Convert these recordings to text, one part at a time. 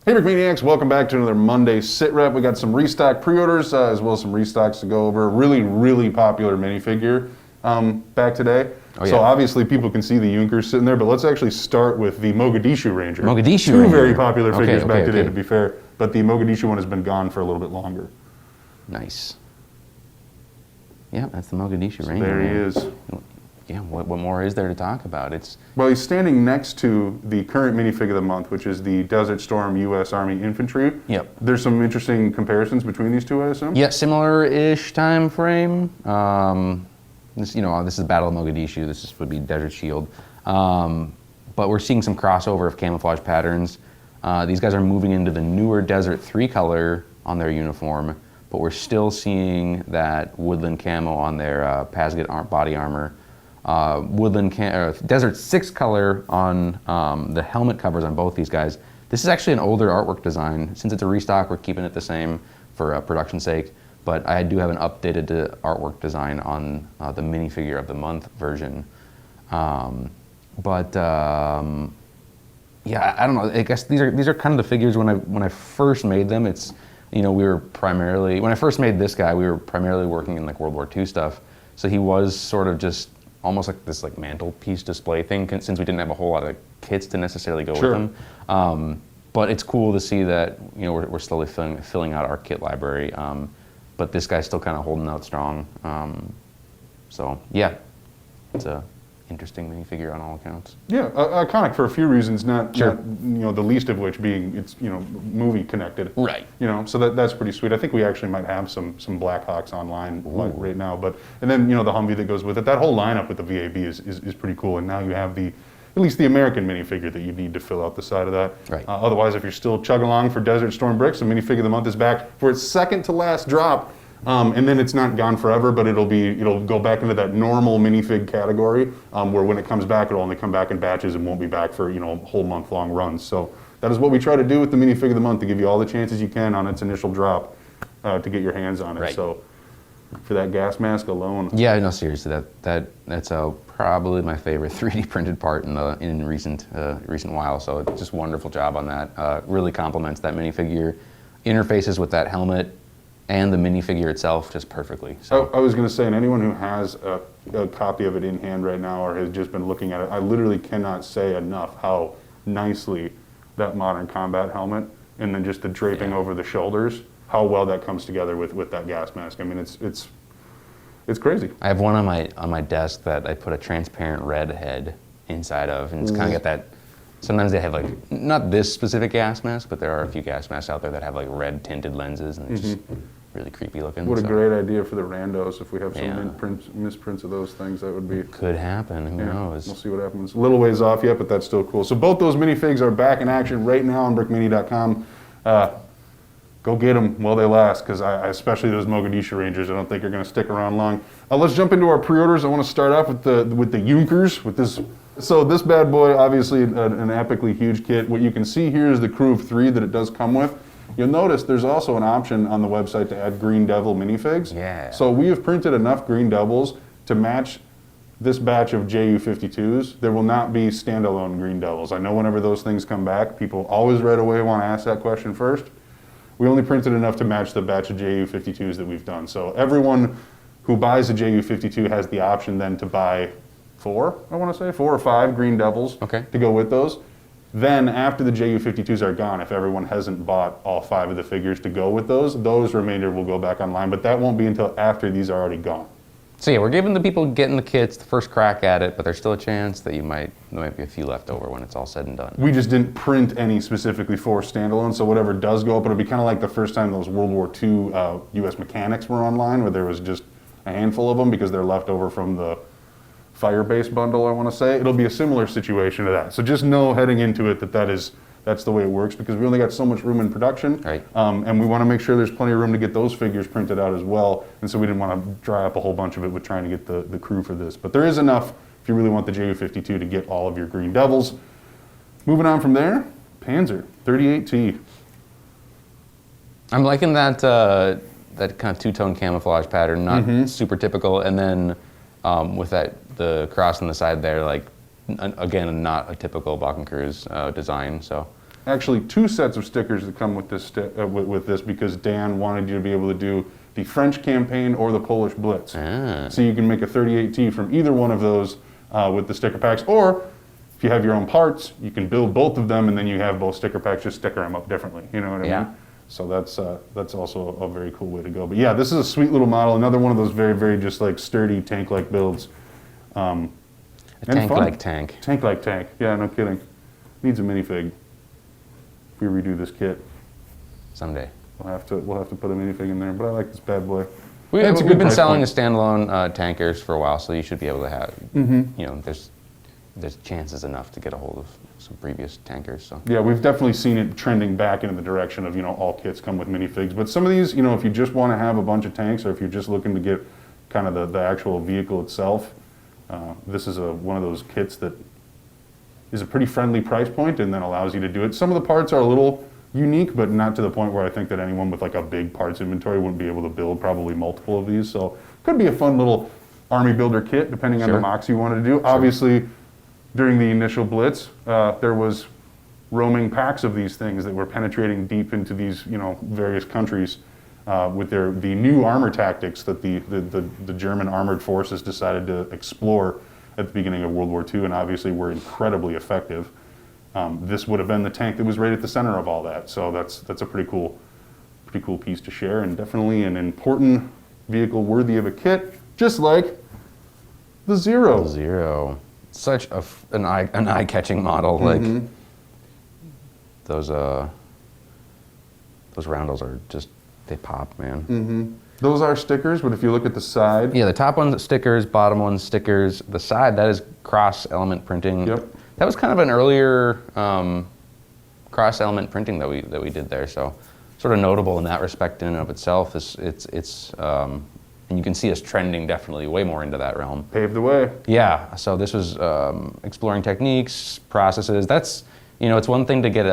Hey Brickmaniacs, welcome back to another Monday SitRep. We got some restock pre-orders as well as some restocks to go over. Really popular minifigure back today. Oh, yeah. So obviously people can see the Junkers sitting there, but let's actually start with the Mogadishu Ranger. Two very popular figures back today, to be fair, but the Mogadishu one has been gone for a little bit longer. Nice. Yeah, that's the Mogadishu Ranger. There he is. Yeah, what more is there to talk about? Well, he's standing next to the current minifigure of the month, which is the Desert Storm U.S. Army Infantry. Yep. There's some interesting comparisons between these two, I assume? Yeah, similar-ish time frame. This is the Battle of Mogadishu. This would be Desert Shield. But we're seeing some crossover of camouflage patterns. These guys are moving into the newer Desert 3 color on their uniform, but we're still seeing that woodland camo on their Pasget body armor. Desert 6 color on the helmet covers on both these guys. This is actually an older artwork design. Since it's a restock, we're keeping it the same for production's sake, but I do have an updated artwork design on the minifigure of the month version. Yeah, I don't know. I guess these are kind of the figures when I first made them. It's, when I first made this guy, we were primarily working in like World War II stuff. So he was sort of just almost like this like mantelpiece display thing, since we didn't have a whole lot of kits to necessarily go with them. But it's cool to see that we're slowly filling out our kit library. But this guy's still kind of holding out strong. So yeah, it's a interesting minifigure on all accounts. Yeah, iconic for a few reasons, not the least of which being it's movie connected. Right. So that's pretty sweet. I think we actually might have some Blackhawks online right now, and then the Humvee that goes with it. That whole lineup with the VAB is pretty cool. And now you have at least the American minifigure that you need to fill out the side of that. Right. Otherwise, if you're still chugging along for Desert Storm Bricks, the minifigure of the month is back for its second to last drop. And then it's not gone forever, but it'll go back into that normal minifig category, where when it comes back, it'll only come back in batches and won't be back for whole month-long runs. So that is what we try to do with the minifig of the month, to give you all the chances you can on its initial drop to get your hands on it. Right. So for that gas mask alone. Yeah, no, seriously, that's probably my favorite 3D printed part in recent while. So it's just wonderful job on that. Really complements that minifigure, interfaces with that helmet and the minifigure itself just perfectly. So I was going to say, and anyone who has a copy of it in hand right now or has just been looking at it, I literally cannot say enough how nicely that modern combat helmet and then just the draping over the shoulders, how well that comes together with that gas mask. I mean, it's crazy. I have one on my desk that I put a transparent red head inside of, and it's kind of got that. Sometimes they have like, not this specific gas mask, but there are a few gas masks out there that have like red tinted lenses, and it's just really creepy looking. What a great idea for the randos. If we have some misprints of those things, that would be... Could happen, who knows? We'll see what happens. A little ways off yet, but that's still cool. So both those minifigs are back in action right now on brickmania.com. Go get them while they last, because especially those Mogadishu Rangers, I don't think are going to stick around long. Let's jump into our pre-orders. I want to start off with the Junkers, with this. So this bad boy, obviously an epically huge kit. What you can see here is the crew of 3 that it does come with. You'll notice there's also an option on the website to add Green Devil minifigs. Yeah. So we have printed enough Green Devils to match this batch of JU-52s. There will not be standalone Green Devils. I know whenever those things come back, people always right away want to ask that question first. We only printed enough to match the batch of JU-52s that we've done. So everyone who buys a JU-52 has the option then to buy 4 or 5 Green Devils to go with those. Then after the JU-52s are gone, if everyone hasn't bought all 5 of the figures to go with those remainder will go back online, but that won't be until after these are already gone. So yeah, we're giving the people getting the kits the first crack at it, but there's still a chance that there might be a few left over when it's all said and done. We just didn't print any specifically for standalone, so whatever does go up, it'll be kind of like the first time those World War II U.S. mechanics were online, where there was just a handful of them because they're left over from the Firebase bundle, I want to say. It'll be a similar situation to that. So just know heading into it that's the way it works, because we only got so much room in production. Right. And we want to make sure there's plenty of room to get those figures printed out as well. And so we didn't want to dry up a whole bunch of it with trying to get the crew for this. But there is enough if you really want the JU-52 to get all of your Green Devils. Moving on from there, Panzer 38T. I'm liking that kind of two-tone camouflage pattern, not super typical, and then with the cross on the side there, like again, not a typical Balkan Cruise design. So actually 2 sets of stickers that come with this with this, because Dan wanted you to be able to do the French campaign or the Polish Blitz. So you can make a 38T from either one of those with the sticker packs, or if you have your own parts, you can build both of them, and then you have both sticker packs, just sticker them up differently. You know what I mean? So that's also a very cool way to go. But yeah, this is a sweet little model. Another one of those very, very just like sturdy tank-like builds. A tank-like tank. Tank-like tank. Yeah, no kidding. Needs a minifig. If we redo this kit, Someday. we'll have to put a minifig in there. But I like this bad boy. We've been selling the standalone tankers for a while, so you should be able to have. You know, there's chances enough to get a hold of some previous tankers. So yeah, we've definitely seen it trending back into the direction of, you know, all kits come with minifigs. But some of these, you know, if you just want to have a bunch of tanks, or if you're just looking to get kind of the actual vehicle itself, this is one of those kits that is a pretty friendly price point and then allows you to do it. Some of the parts are a little unique, but not to the point where I think that anyone with like a big parts inventory wouldn't be able to build probably multiple of these. So could be a fun little army builder kit depending on the mocks you wanted to do. Obviously, during the initial blitz, there was roaming packs of these things that were penetrating deep into these, you know, various countries with the new armor tactics that the German armored forces decided to explore at the beginning of World War II, and obviously were incredibly effective. This would have been the tank that was right at the center of all that. So that's a pretty cool piece to share, and definitely an important vehicle worthy of a kit, just like the Zero. The Zero. Such an eye-catching model. Like those roundels are just, they pop, man. Those are stickers, but if you look at the side, yeah, the top one's stickers, bottom one's stickers. The side, that is cross-element printing. Yep. That was kind of an earlier cross-element printing that we did there. So sort of notable in that respect in and of itself. And you can see us trending definitely way more into that realm. paved the way. Yeah, so this was exploring techniques, processes. That's, you know, it's one thing to get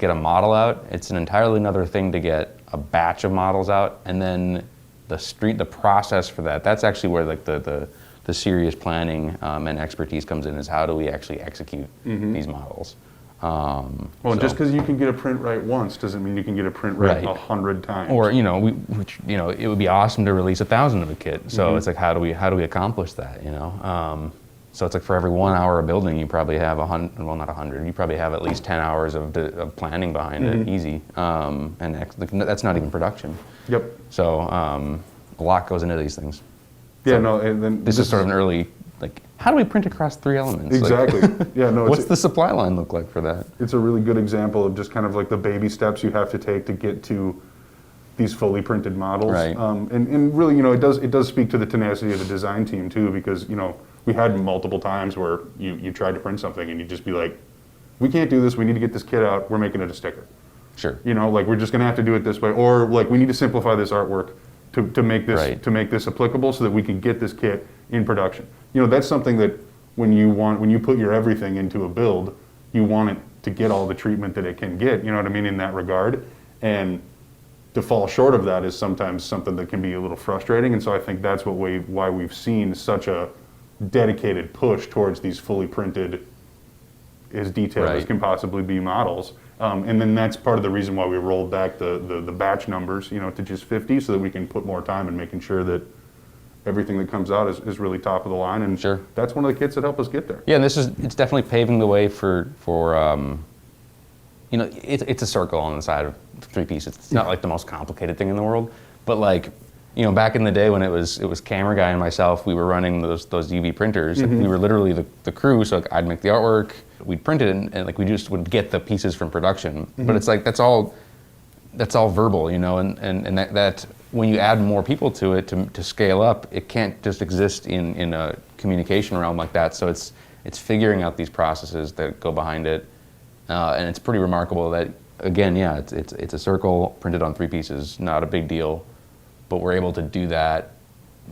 a model out. It's an entirely another thing to get a batch of models out, and then the process for that. That's actually where like the serious planning and expertise comes in. Is how do we actually execute these models? Well, just because you can get a print right once doesn't mean you can get a print right 100 times. Or, you know, it would be awesome to release 1,000 of a kit. So it's like, how do we accomplish that? You know, so it's like for every 1 hour of building, you probably have 100. Well, not 100. You probably have at least 10 hours of planning behind it, easy. And that's not even production. Yep. So a lot goes into these things. Yeah. So No. And then this is sort of an early, like, how do we print across 3 elements? Exactly. Like, yeah. No. what's the supply line look like for that? It's a really good example of just kind of like the baby steps you have to take to get to these fully printed models. Right. And really, you know, it does speak to the tenacity of the design team too, because, you know, we had multiple times where you tried to print something and you'd just be like, we can't do this. We need to get this kit out. We're making it a sticker. Sure. You know, like we're just going to have to do it this way, or like we need to simplify this artwork to make this applicable so that we can get this kit in production. You know, that's something that when you put your everything into a build, you want it to get all the treatment that it can get. You know what I mean, in that regard. And to fall short of that is sometimes something that can be a little frustrating. And so I think that's why we've seen such a dedicated push towards these fully printed, as detailed as can possibly be models. And then that's part of the reason why we rolled back the batch numbers, you know, to just 50, so that we can put more time in making sure that everything that comes out is really top of the line. And that's one of the kits that help us get there. Yeah, and it's definitely paving the way for you know, it's a circle on the side of 3 pieces. It's not like the most complicated thing in the world, but like, you know, back in the day when it was camera guy and myself, we were running those UV printers. Like, we were literally the crew. So like, I'd make the artwork, we'd print it, and like we just would get the pieces from production. But it's like that's all verbal, you know, and that when you add more people to it to scale up, it can't just exist in a communication realm like that. So it's figuring out these processes that go behind it, and it's pretty remarkable that, again, yeah, it's a circle printed on 3 pieces, not a big deal. But we're able to do that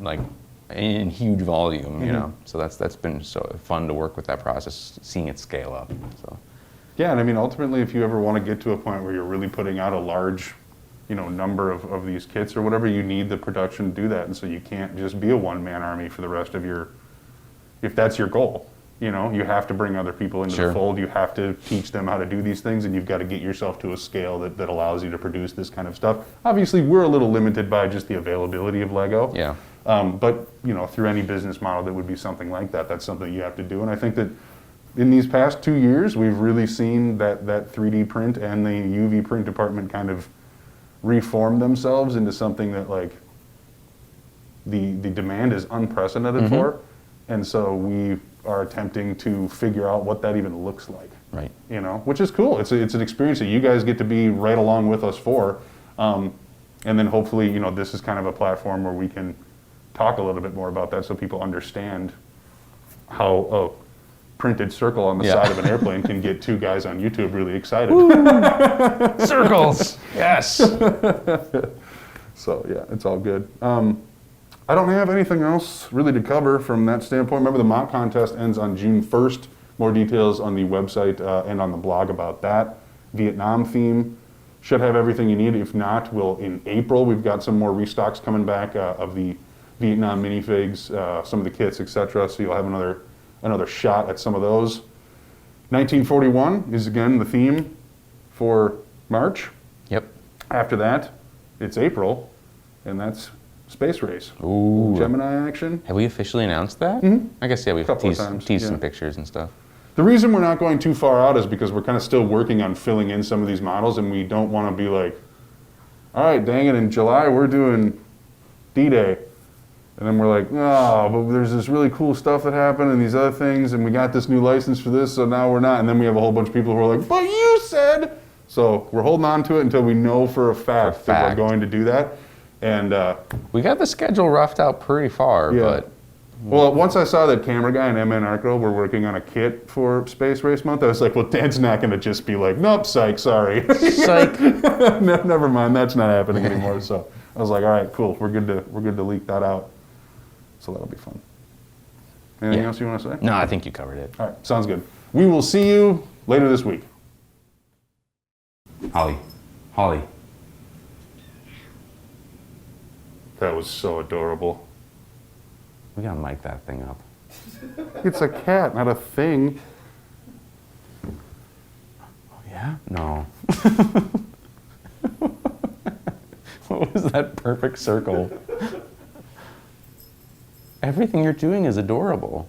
like in huge volume, you know. So that's been so fun to work with that process, seeing it scale up. So yeah, and I mean, ultimately, if you ever want to get to a point where you're really putting out a large, you know, number of these kits or whatever, you need the production to do that. And so you can't just be a one-man army for the rest of if that's your goal. You know, you have to bring other people into Sure. the fold. You have to teach them how to do these things, and you've got to get yourself to a scale that allows you to produce this kind of stuff. Obviously, we're a little limited by just the availability of Lego. Yeah. But, you know, through any business model that would be something like that, that's something you have to do. And I think that in these past 2 years, we've really seen that 3D print and the UV print department kind of reform themselves into something that, like, the demand is unprecedented for. And so we are attempting to figure out what that even looks like. Right. You know, which is cool. It's an experience that you guys get to be right along with us for. And then hopefully, you know, this is kind of a platform where we can talk a little bit more about that so people understand how a printed circle on the Yeah. side of an airplane can get 2 guys on YouTube really excited. Circles. Yes. So yeah, it's all good. I don't have anything else really to cover from that standpoint. Remember, the mock contest ends on June 1st. More details on the website and on the blog about that. Vietnam theme should have everything you need. If not, in April, we've got some more restocks coming back of the Vietnam minifigs, some of the kits, etc. So you'll have another shot at some of those. 1941 is again the theme for March. Yep. After that, it's April, and that's Space Race. Ooh. Gemini action. Have we officially announced that? I guess, yeah, we've Couple of teased, times, teased yeah. some pictures and stuff. The reason we're not going too far out is because we're kind of still working on filling in some of these models, and we don't want to be like, all right, dang it, in July we're doing D-Day. And then we're like, oh, but there's this really cool stuff that happened and these other things, and we got this new license for this, so now we're not. And then we have a whole bunch of people who are like, but you said. So we're holding on to it until we know for a fact that we're going to do that. And We got the schedule roughed out pretty far, yeah. but Well, once I saw that Camera Guy and MN Arco were working on a kit for Space Race Month, I was like, well, Dan's not going to just be like, nope, psych, sorry. psych. No, never mind, that's not happening anymore. So I was like, all right, cool, we're good to leak that out. So that'll be fun. Anything else you want to say? No, I think you covered it. All right, sounds good. We will see you later this week. Holly. That was so adorable. We gotta mic that thing up. It's a cat, not a thing. Oh, yeah? No. What was that perfect circle? Everything you're doing is adorable.